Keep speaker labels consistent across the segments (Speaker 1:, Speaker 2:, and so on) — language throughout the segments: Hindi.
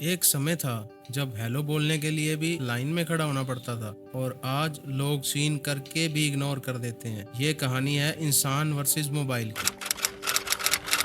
Speaker 1: एक समय था जब हेलो बोलने के लिए भी लाइन में खड़ा होना पड़ता था और आज लोग सीन करके भी इग्नोर कर देते हैं। ये कहानी है इंसान वर्सेस मोबाइल की।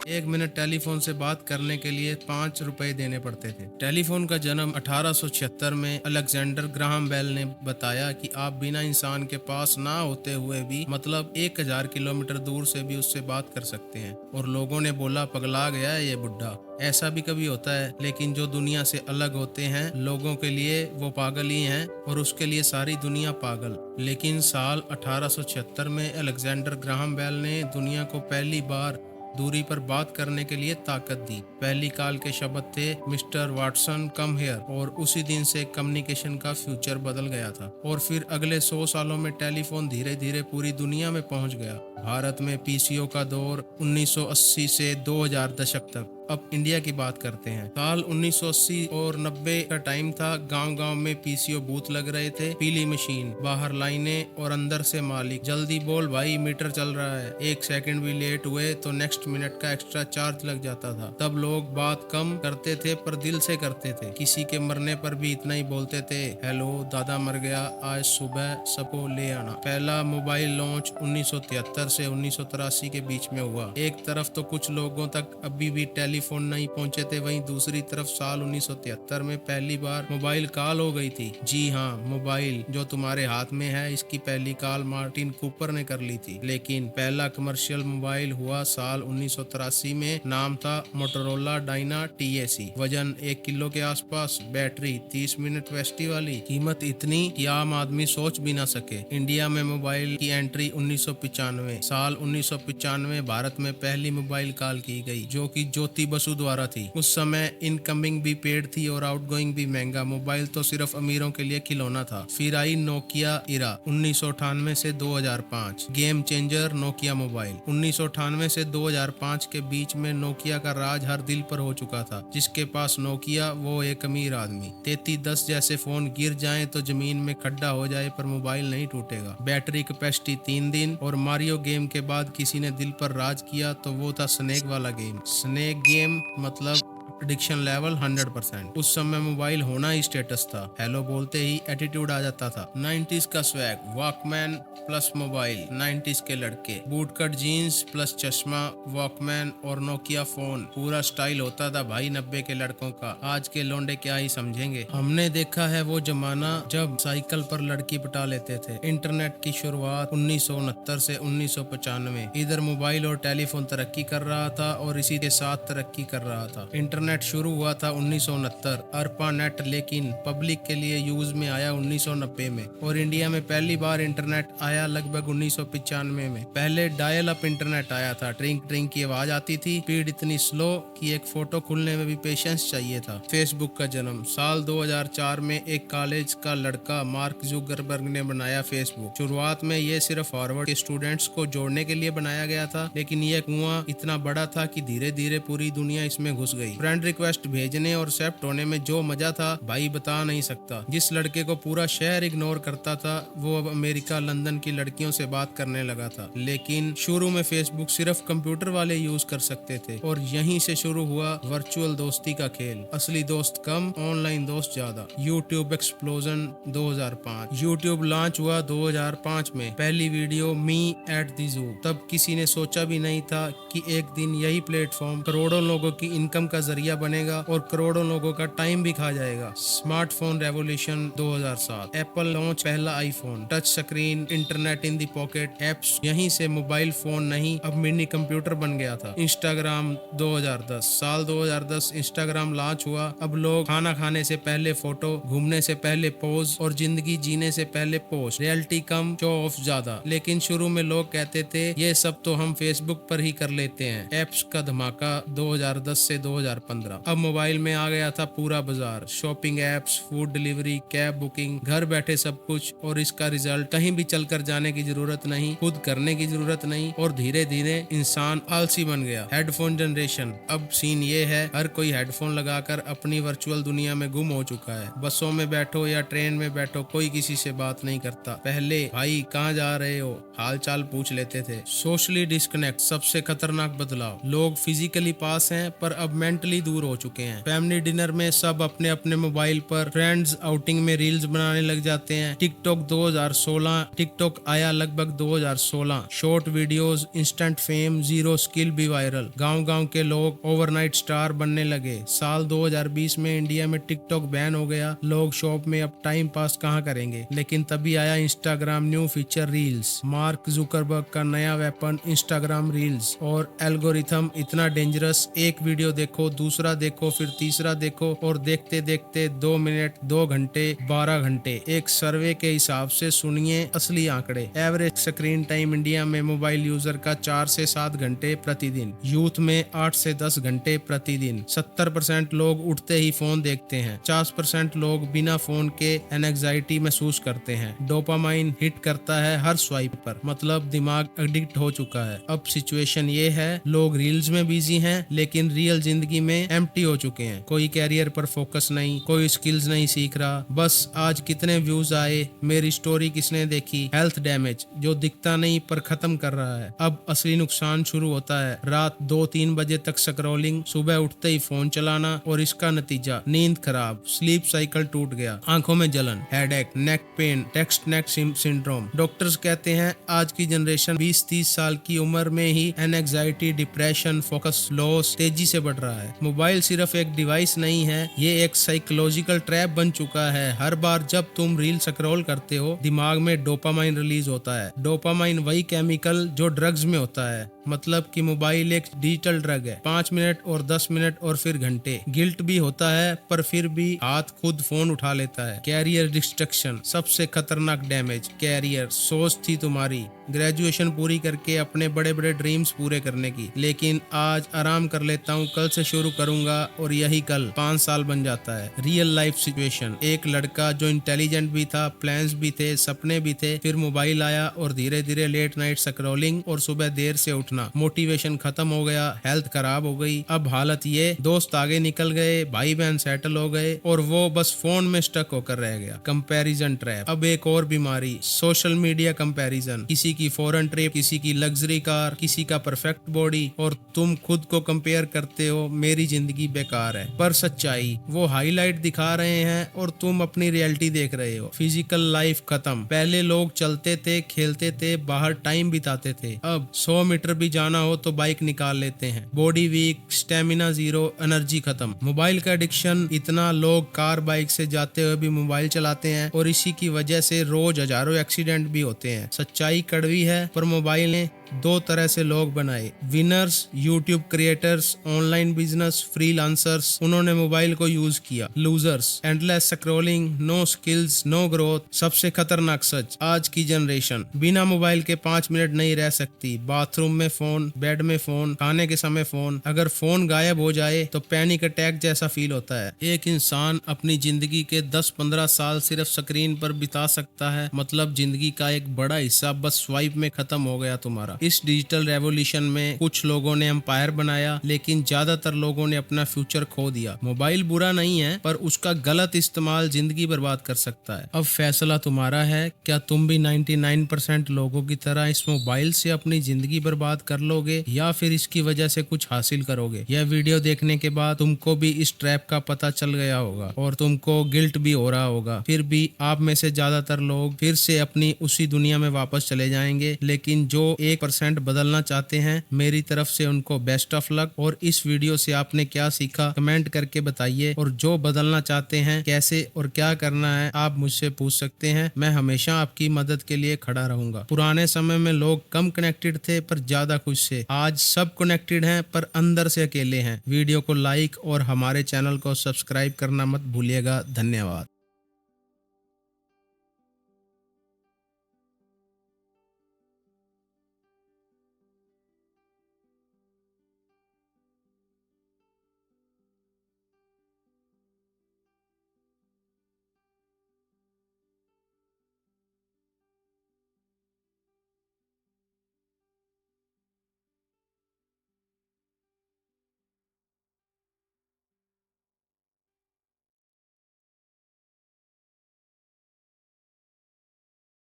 Speaker 1: 1 मिनट टेलीफोन से बात करने के लिए 5 रुपए देने पड़ते थे। टेलीफोन का जन्म 1876 में अलेक्जेंडर ग्राहम बेल ने बताया कि आप बिना इंसान के पास ना होते हुए भी मतलब 1000 किलोमीटर दूर से भी उससे बात कर सकते हैं। और लोगों ने बोला पगला गया है ये बुढ़ा। ऐसा भी कभी होता है, लेकिन जो दुनिया से अलग होते हैं लोगों के लिए वो पागल ही हैं और उसके लिए सारी दुनिया पागल। लेकिन साल 1876 में अलेक्जेंडर ग्राहम बेल ने दुनिया को पहली बार दूरी पर बात करने के लिए ताकत दी। पहली कॉल के शब्द थे मिस्टर वाटसन कम हेयर, और उसी दिन से कम्युनिकेशन का फ्यूचर बदल गया था। और फिर अगले 100 सालों में टेलीफोन धीरे धीरे पूरी दुनिया में पहुंच गया। भारत में पीसीओ का दौर 1980 से 2000 दशक तक। अब इंडिया की बात करते हैं। साल 1980 और 90 का टाइम था। गांव गांव में पीसीओ बूथ लग रहे थे। पीली मशीन, बाहर लाइनें और अंदर से मालिक, जल्दी बोल भाई मीटर चल रहा है। 1 सेकंड भी लेट हुए तो नेक्स्ट मिनट का एक्स्ट्रा चार्ज लग जाता था। तब लोग बात कम करते थे पर दिल से करते थे। किसी के मरने पर भी इतना ही बोलते थे, हेलो दादा मर गया, आज सुबह सबको ले आना। पहला मोबाइल लॉन्च 1973 से 1983 के बीच में हुआ। एक तरफ तो कुछ लोगों तक अभी भी टेलीफोन नहीं पहुंचे थे, वहीं दूसरी तरफ साल 1973 में पहली बार मोबाइल कॉल हो गई थी। जी हाँ, मोबाइल जो तुम्हारे हाथ में है, इसकी पहली कॉल मार्टिन कूपर ने कर ली थी। लेकिन पहला कमर्शियल मोबाइल हुआ साल 1983 में। नाम था मोटोरोला डायना टीएसी। वजन 1 किलो के आसपास, बैटरी 30 मिनट वेस्टी वाली, कीमत इतनी कि आम आदमी सोच भी ना सके। इंडिया में मोबाइल की एंट्री 1995। साल 1995 भारत में पहली मोबाइल कॉल की गई, जो कि ज्योति बसु द्वारा थी। उस समय इनकमिंग भी पेड थी और आउटगोइंग भी महंगा। मोबाइल तो सिर्फ अमीरों के लिए खिलौना था। फिर आई नोकिया इरा 1998 से 2005। Game changer Nokia mobile. 1998 से 2005 के बीच में नोकिया का राज हर दिल पर हो चुका था। जिसके पास नोकिया वो एक अमीर आदमी। 3310 जैसे फोन गिर जाएं तो जमीन में खड्डा हो जाए पर मोबाइल नहीं टूटेगा। बैटरी कैपेसिटी 3 दिन। और मारियो गेम के बाद किसी ने दिल पर राज किया तो वो था स्नेक वाला गेम। स्नेक गेम मतलब एडिक्शन लेवल 100%। उस समय मोबाइल होना ही स्टेटस था। हेलो बोलते ही एटीट्यूड आ जाता था। 90s का swag, Walkman plus mobile. 90s के लड़के बूटकट जीन्स प्लस चश्मा, वॉकमैन और नोकिया फोन, पूरा स्टाइल होता था भाई 90 के लड़कों का। आज के लौंडे क्या ही समझेंगे। हमने देखा है वो जमाना जब साइकिल पर लड़की पटा लेते थे। इंटरनेट की शुरुआत 1969 से 1995। इधर मोबाइल और टेलीफोन तरक्की कर रहा था और इसी के साथ तरक्की कर रहा था। इंटरनेट शुरू हुआ था 1969 अरपा नेट, लेकिन पब्लिक के लिए यूज में आया 1990 में। और इंडिया में पहली बार इंटरनेट आया लगभग 1995 में। पहले डायल अप इंटरनेट आया था। ट्रिंक ट्रिंक की आवाज आती थी, स्पीड इतनी स्लो कि एक फोटो खुलने में भी पेशेंस चाहिए था। फेसबुक का जन्म साल 2004 में एक कॉलेज का लड़का मार्क जुकरबर्ग ने बनाया फेसबुक। शुरुआत में ये सिर्फ हार्वर्ड के स्टूडेंट्स को जोड़ने के लिए बनाया गया था, लेकिन यह कुआं इतना बड़ा था कि धीरे धीरे पूरी दुनिया इसमें घुस गई। फ्रेंड रिक्वेस्ट भेजने और एक्सेप्ट होने में जो मजा था भाई बता नहीं सकता। जिस लड़के को पूरा शहर इग्नोर करता था वो अब अमेरिका लंदन की लड़कियों से बात करने लगा था। लेकिन शुरू में फेसबुक सिर्फ कंप्यूटर वाले यूज कर सकते थे और यहीं से शुरू हुआ वर्चुअल दोस्ती का खेल। असली दोस्त कम, ऑनलाइन दोस्त ज्यादा। YouTube explosion 2005। यूट्यूब लॉन्च हुआ 2005 में। पहली video me at the zoo. तब किसी ने सोचा भी नहीं था कि एक दिन यही प्लेटफॉर्म करोड़ों लोगों की इनकम का जरिया बनेगा और करोड़ों लोगों का टाइम भी खा जाएगा। Smartphone revolution 2007। एप्पल लॉन्च पहला iPhone, touch screen, internet in the pocket, apps. यहीं से मोबाइल फोन नहीं अब मिनी कंप्यूटर बन गया था। इंस्टाग्राम 2010। साल 2010 इंस्टाग्राम लॉन्च हुआ। अब लोग खाना खाने से पहले फोटो, घूमने से पहले पोज और जिंदगी जीने से पहले पोस्ट। रियलिटी कम, शो ऑफ ज्यादा। लेकिन शुरू में लोग कहते थे ये सब तो हम फेसबुक पर ही कर लेते हैं। एप्स का धमाका 2010 से 2015। अब मोबाइल में आ गया था पूरा बाजार। Shopping apps, food delivery, cab booking, घर बैठे सब कुछ। और इसका रिजल्ट कहीं भी चलकर जाने की जरूरत नहीं, खुद करने की जरूरत नहीं। और धीरे धीरे इंसान आलसी बन गया। Headphone generation. अब सीन ये है हर कोई हेडफोन लगाकर अपनी वर्चुअल दुनिया में गुम हो चुका है। बसों में बैठो या ट्रेन में बैठो कोई किसी से बात नहीं करता। पहले भाई कहाँ जा रहे हो हाल चाल पूछ लेते थे। सोशली डिस्कनेक्ट सबसे खतरनाक बदलाव। लोग फिजिकली पास हैं पर अब मेंटली दूर हो चुके हैं। फैमिली डिनर में सब अपने अपने मोबाइल पर, फ्रेंड्स आउटिंग में रील्स बनाने लग जाते हैं। टिकटॉक आया लगभग 2016। Short videos, instant fame, zero skill भी वायरल। गांव-गांव के लोग ओवरनाइट स्टार बनने लगे। साल 2020 में इंडिया में टिकटॉक बैन हो गया। लोग शॉप में अब टाइम पास कहाँ करेंगे, लेकिन तभी आया Instagram new feature reels. Mark Zuckerberg का नया वेपन इंस्टाग्राम रील्स। और एल्गोरिथम इतना डेंजरस, एक वीडियो देखो, दूसरा देखो, फिर तीसरा देखो और देखते देखते 2 मिनट, 2 घंटे, 12 घंटे। एक सर्वे के हिसाब से सुनिए असली आंकड़े। एवरेज स्क्रीन टाइम इंडिया में मोबाइल यूजर का 4 से 7 घंटे प्रतिदिन, यूथ में 8 से 10 घंटे प्रतिदिन। 70% लोग उठते ही फोन देखते हैं। 50% लोग बिना फोन के एंजाइटी महसूस करते हैं। डोपामाइन हिट करता है हर स्वाइप पर, मतलब दिमाग एडिक्ट हो चुका है। अब सिचुएशन ये है, लोग रील्स में बिजी हैं लेकिन रियल जिंदगी में एम्प्टी हो चुके हैं। कोई कैरियर पर फोकस नहीं, कोई स्किल्स नहीं सीख रहा, बस आज कितने व्यूज आए, मेरी स्टोरी किसने देखी। हेल्थ डैमेज जो दिखता नहीं पर खत्म कर रहा है। अब असली नुकसान शुरू होता है। रात 2-3 बजे तक स्क्रॉलिंग, सुबह उठते ही फोन चलाना और इसका नतीजा नींद खराब, स्लीप साइकिल टूट गया, आंखों में जलन, हेडेक, नेक पेन, टेक्स्ट नेक सिंड्रोम। डॉक्टर्स कहते हैं आज की जनरेशन 20-30 साल की उम्र में ही एंजाइटी, डिप्रेशन, फोकस लॉस तेजी से बढ़ रहा है। मोबाइल सिर्फ एक डिवाइस नहीं है, ये एक साइकोलॉजिकल ट्रैप बन चुका है। हर बार जब तुम रील स्क्रॉल करते हो, दिमाग में डोपामाइन रिलीज होता है। डोपामाइन वही केमिकल जो ड्रग्स में होता है, मतलब कि मोबाइल एक डिजिटल ड्रग है। 5 मिनट और 10 मिनट और फिर घंटे। गिल्ट भी होता है पर फिर भी हाथ खुद फोन उठा लेता है। कैरियर डिस्ट्रक्शन, सबसे खतरनाक डैमेज। कैरियर, सोच थी तुम्हारी ग्रेजुएशन पूरी करके अपने बड़े बड़े ड्रीम्स पूरे करने की, लेकिन आज आराम कर लेता हूँ, कल से शुरू करूंगा, और यही कल 5 साल बन जाता है। रियल लाइफ सिचुएशन, एक लड़का जो इंटेलिजेंट भी था, प्लान्स भी थे, सपने भी थे, फिर मोबाइल आया और धीरे धीरे लेट नाइट स्क्रॉलिंग और सुबह देर से उठना। मोटिवेशन खत्म हो गया, हेल्थ खराब हो गई। अब हालत ये, दोस्त आगे निकल गए, भाई बहन सेटल हो गए और वो बस फोन में स्टक होकर रह गया। Comparison trap. अब एक और बीमारी, सोशल मीडिया कंपैरिजन। किसी की फॉरेन ट्रिप, किसी की लग्जरी कार, किसी का परफेक्ट बॉडी, और तुम खुद को कंपेयर करते हो, मेरी जिंदगी बेकार है। पर सच्चाई, वो हाईलाइट दिखा रहे हैं और तुम अपनी रियलिटी देख रहे हो। फिजिकल लाइफ खत्म। पहले लोग चलते थे, खेलते थे, बाहर टाइम बिताते थे। अब 100 मीटर भी जाना हो तो बाइक निकाल लेते हैं। Body weak, stamina zero, energy खत्म। मोबाइल का एडिक्शन इतना, लोग कार बाइक से जाते हुए भी मोबाइल चलाते हैं और इसी की वजह से रोज हजारों एक्सीडेंट भी होते हैं। सच्चाई कड़वी है पर मोबाइल ने 2 तरह से लोग बनाए। Winners, YouTube creators, online business, freelancers, उन्होंने मोबाइल को यूज किया। Losers, endless scrolling, no skills, no growth. सबसे खतरनाक सच, आज की जनरेशन बिना मोबाइल के 5 मिनट नहीं रह सकती। बाथरूम में फोन, बेड में फोन, खाने के समय फोन। अगर फोन गायब हो जाए तो पैनिक अटैक जैसा फील होता है। एक इंसान अपनी जिंदगी के 10-15 साल सिर्फ स्क्रीन पर बिता सकता है, मतलब जिंदगी का एक बड़ा हिस्सा बस स्वाइप में खत्म हो गया तुम्हारा। इस डिजिटल रेवोल्यूशन में कुछ लोगों ने एम्पायर बनाया, लेकिन ज्यादातर लोगों ने अपना फ्यूचर खो दिया। मोबाइल बुरा नहीं है, पर उसका गलत इस्तेमाल जिंदगी बर्बाद कर सकता है। अब फैसला तुम्हारा है, क्या तुम भी 99% लोगों की तरह इस मोबाइल से अपनी जिंदगी बर्बाद कर लोगे या फिर इसकी वजह से कुछ हासिल करोगे। यह वीडियो देखने के बाद तुमको भी इस ट्रैप का पता चल गया होगा और तुमको गिल्ट भी हो रहा होगा। फिर भी आप में से ज्यादातर लोग फिर से अपनी उसी दुनिया में वापस चले जाएंगे, लेकिन जो 1% बदलना चाहते हैं, मेरी तरफ से उनको बेस्ट ऑफ लक। और इस वीडियो से आपने क्या सीखा कमेंट करके बताइए, और जो बदलना चाहते हैं कैसे और क्या करना है आप मुझसे पूछ सकते हैं। मैं हमेशा आपकी मदद के लिए खड़ा रहूंगा। पुराने समय में लोग कम कनेक्टेड थे पर ज्यादा खुश थे। आज सब कनेक्टेड हैं पर अंदर से अकेले हैं। वीडियो को लाइक और हमारे चैनल को सब्सक्राइब करना मत भूलिएगा। धन्यवाद।